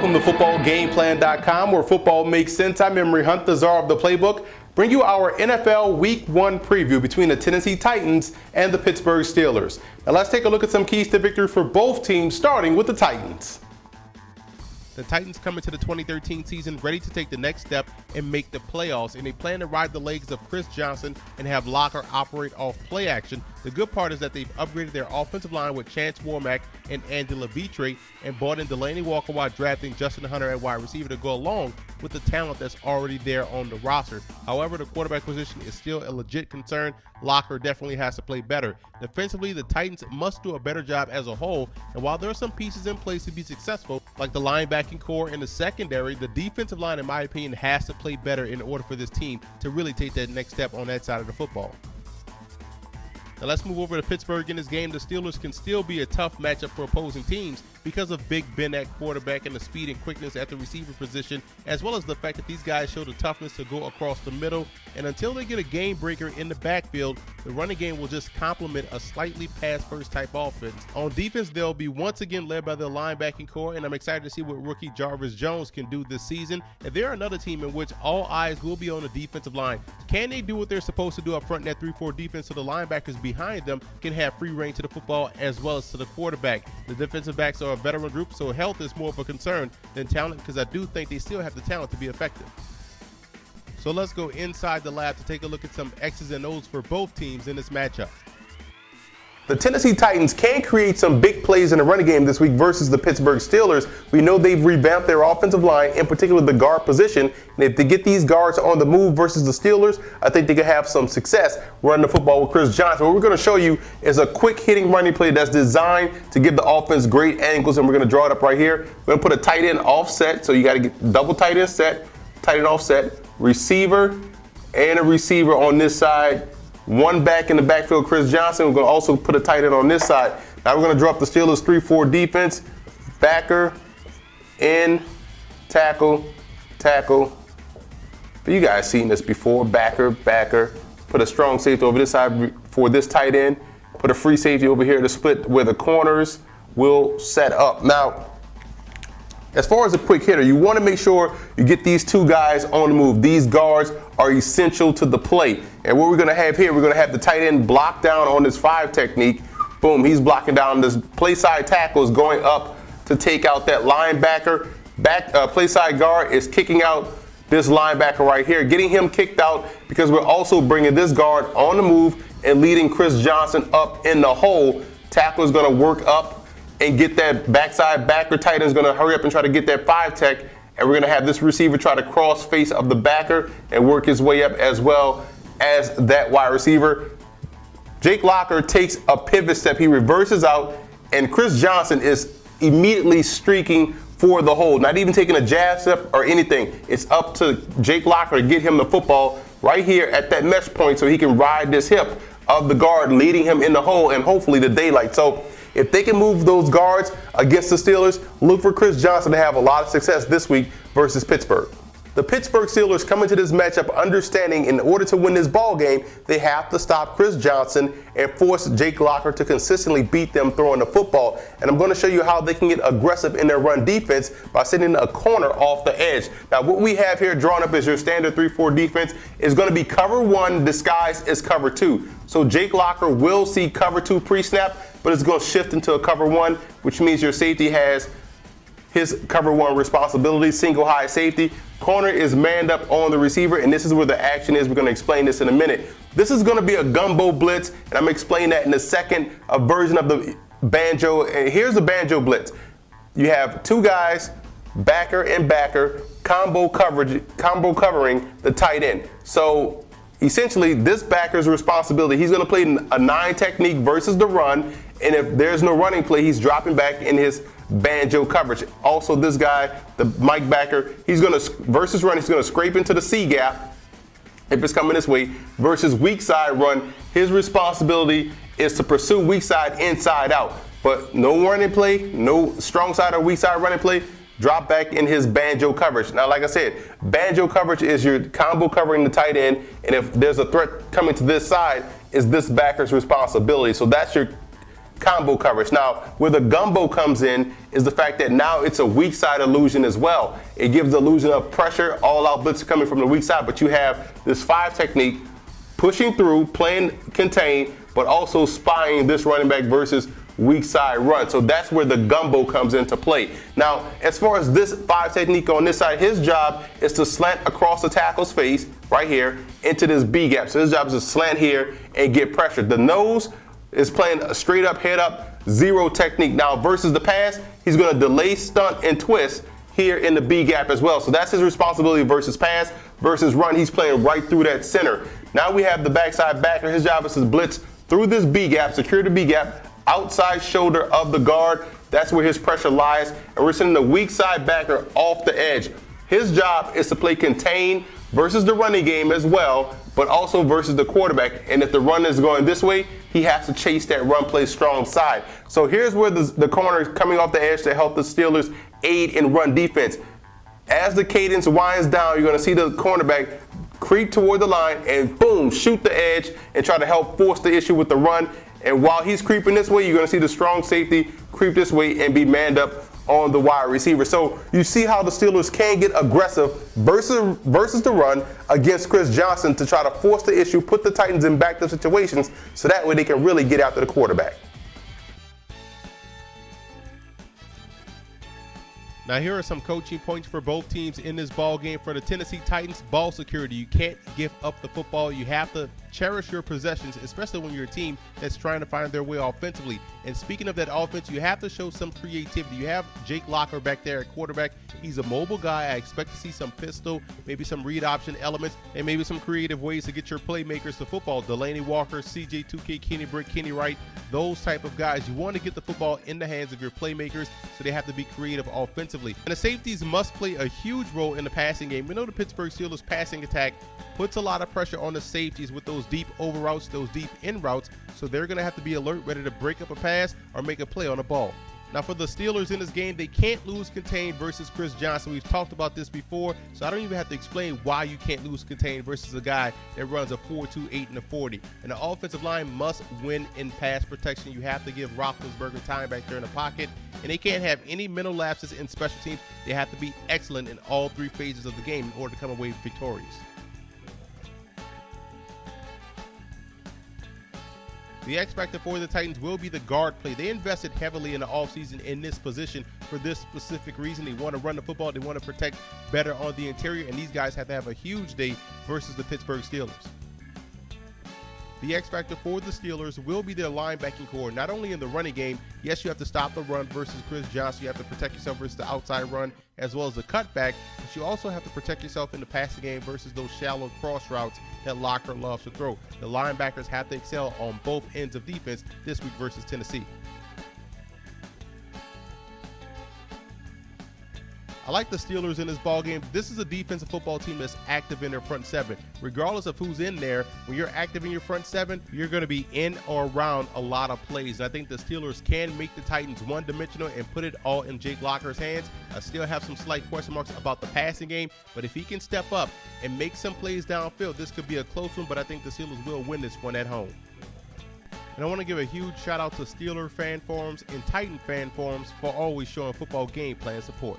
Welcome to footballgameplan.com, where football makes sense. I'm Emery Hunt, the czar of the playbook. Bring you our NFL Week 1 preview between the Tennessee Titans and the Pittsburgh Steelers. Now let's take a look at some keys to victory for both teams, starting with the Titans. The Titans come into the 2013 season ready to take the next step and make the playoffs, and they plan to ride the legs of Chris Johnson and have Locker operate off play action. The good part is that they've upgraded their offensive line with Chance Warmack and Angela Vitre, and brought in Delaney Walker while drafting Justin Hunter at wide receiver to go along with the talent that's already there on the roster. However, the quarterback position is still a legit concern. Locker definitely has to play better. Defensively, the Titans must do a better job as a whole, and while there are some pieces in place to be successful, like the linebacking core and the secondary, the defensive line, in my opinion, has to play better in order for this team to really take that next step on that side of the football. Now let's move over to Pittsburgh. In this game, the Steelers can still be a tough matchup for opposing teams because of Big Ben at quarterback and the speed and quickness at the receiver position, as well as the fact that these guys show the toughness to go across the middle. And until they get a game breaker in the backfield, the running game will just complement a slightly pass-first type offense. On defense, they'll be once again led by their linebacking core, and I'm excited to see what rookie Jarvis Jones can do this season. And they're another team in which all eyes will be on the defensive line. Can they do what they're supposed to do up front in that 3-4 defense so the linebackers behind them can have free reign to the football as well as to the quarterback? The defensive backs are a veteran group, so health is more of a concern than talent, because I do think they still have the talent to be effective. So let's go inside the lab to take a look at some X's and O's for both teams in this matchup. The Tennessee Titans can create some big plays in the running game this week versus the Pittsburgh Steelers. We know they've revamped their offensive line, in particular the guard position. And if they get these guards on the move versus the Steelers, I think they can have some success running the football with Chris Johnson. What we're going to show you is a quick hitting running play that's designed to give the offense great angles, and we're going to draw it up right here. We're going to put a tight end offset, so you got to get double tight end set, tight end offset, receiver, and a receiver on this side. One back in the backfield, Chris Johnson. We're going to also put a tight end on this side. Now we're going to drop the Steelers 3-4 defense. Backer, in, tackle, tackle. You guys seen this before. Backer, backer. Put a strong safety over this side for this tight end. Put a free safety over here to split where the corners will set up. Now, as far as a quick hitter, you want to make sure you get these two guys on the move. These guards are essential to the play. And what we're going to have here, we're going to have the tight end block down on this 5 technique. Boom, he's blocking down. This play side tackle is going up to take out that linebacker. Play side guard is kicking out this linebacker right here, getting him kicked out, because we're also bringing this guard on the move and leading Chris Johnson up in the hole. Tackle is going to work up and get that backside backer. Tight end is going to hurry up and try to get that 5 tech. And we're going to have this receiver try to cross face of the backer and work his way up as well as that wide receiver. Jake Locker takes a pivot step. He reverses out, and Chris Johnson is immediately streaking for the hole. Not even taking a jab step or anything. It's up to Jake Locker to get him the football right here at that mesh point so he can ride this hip of the guard, leading him in the hole and hopefully the daylight. So if they can move those guards against the Steelers, look for Chris Johnson to have a lot of success this week versus Pittsburgh. The Pittsburgh Steelers come into this matchup understanding in order to win this ball game, they have to stop Chris Johnson and force Jake Locker to consistently beat them throwing the football. And I'm going to show you how they can get aggressive in their run defense by sending a corner off the edge. Now, what we have here drawn up as your standard 3-4 defense is going to be cover 1 disguised as cover 2. So Jake Locker will see cover 2 pre-snap, but it's going to shift into a cover 1, which means your safety has his cover 1 responsibility, single high safety. Corner is manned up on the receiver, and this is where the action is. We're going to explain this in a minute. This is going to be a gumbo blitz, and I'm going to explain that in a second, a version of the banjo. And here's the banjo blitz. You have 2 guys, backer and backer, combo covering the tight end. So essentially, this backer's responsibility, he's going to play a 9 technique versus the run, and if there's no running play, he's dropping back in his banjo coverage. Also, this guy, the Mike backer, he's going to, versus run, he's going to scrape into the C gap if it's coming this way. Versus weak side run, his responsibility is to pursue weak side inside out. But no running play, no strong side or weak side running play, drop back in his banjo coverage. Now, like I said, banjo coverage is your combo covering the tight end, and if there's a threat coming to this side, is this backer's responsibility. So that's your combo coverage. Now, where the gumbo comes in is the fact that now it's a weak side illusion as well. It gives the illusion of pressure, all out blitz coming from the weak side, but you have this 5 technique, pushing through, playing contain, but also spying this running back versus weak side run. So that's where the gumbo comes into play. Now, as far as this 5 technique on this side, his job is to slant across the tackle's face right here into this B gap. So his job is to slant here and get pressure. The nose is playing a straight up, head up, 0 technique. Now versus the pass, he's going to delay, stunt, and twist here in the B gap as well. So that's his responsibility versus pass. Versus run, he's playing right through that center. Now we have the backside backer. His job is to blitz through this B gap, secure the B gap, outside shoulder of the guard. That's where his pressure lies. And we're sending the weak side backer off the edge. His job is to play contain versus the running game as well, but also versus the quarterback. And if the run is going this way, he has to chase that run play strong side. So here's where the corner is coming off the edge to help the Steelers aid in run defense. As the cadence winds down, you're going to see the cornerback creep toward the line and boom, shoot the edge and try to help force the issue with the run. And while he's creeping this way, you're going to see the strong safety creep this way and be manned up on the wide receiver. So you see how the Steelers can get aggressive versus the run against Chris Johnson to try to force the issue, put the Titans in backed-up situations so that way they can really get after the quarterback. Now here are some coaching points for both teams in this ball game. For the Tennessee Titans, ball security. You can't give up the football. You have to cherish your possessions, especially when you're a team that's trying to find their way offensively. And speaking of that offense, you have to show some creativity. You have Jake Locker back there at quarterback. He's a mobile guy. I expect to see some pistol, maybe some read option elements, and maybe some creative ways to get your playmakers to football. Delaney Walker, CJ 2K, Kenny Brick, Kenny Wright, those type of guys. You want to get the football in the hands of your playmakers, so they have to be creative offensively. And the safeties must play a huge role in the passing game. We know the Pittsburgh Steelers passing attack puts a lot of pressure on the safeties with those deep over routes, those deep in routes, so they're going to have to be alert, ready to break up a pass or make a play on the ball. Now for the Steelers in this game, they can't lose contain versus Chris Johnson. We've talked about this before, so I don't even have to explain why you can't lose contain versus a guy that runs a 4.28 and a 40. And the offensive line must win in pass protection. You have to give Roethlisberger time back there in the pocket, and they can't have any mental lapses in special teams. They have to be excellent in all 3 phases of the game in order to come away victorious. The X factor for the Titans will be the guard play. They invested heavily in the offseason in this position for this specific reason. They want to run the football. They want to protect better on the interior, and these guys have to have a huge day versus the Pittsburgh Steelers. The X factor for the Steelers will be their linebacking core, not only in the running game. Yes, you have to stop the run versus Chris Johnson. You have to protect yourself versus the outside run as well as the cutback, but you also have to protect yourself in the passing game versus those shallow cross routes that Locker loves to throw. The linebackers have to excel on both ends of defense this week versus Tennessee. I like the Steelers in this ballgame. This is a defensive football team that's active in their front 7. Regardless of who's in there, when you're active in your front 7, you're going to be in or around a lot of plays. And I think the Steelers can make the Titans one-dimensional and put it all in Jake Locker's hands. I still have some slight question marks about the passing game, but if he can step up and make some plays downfield, this could be a close one, but I think the Steelers will win this one at home. And I want to give a huge shout out to Steeler fan forums and Titan fan forums for always showing football game plan support.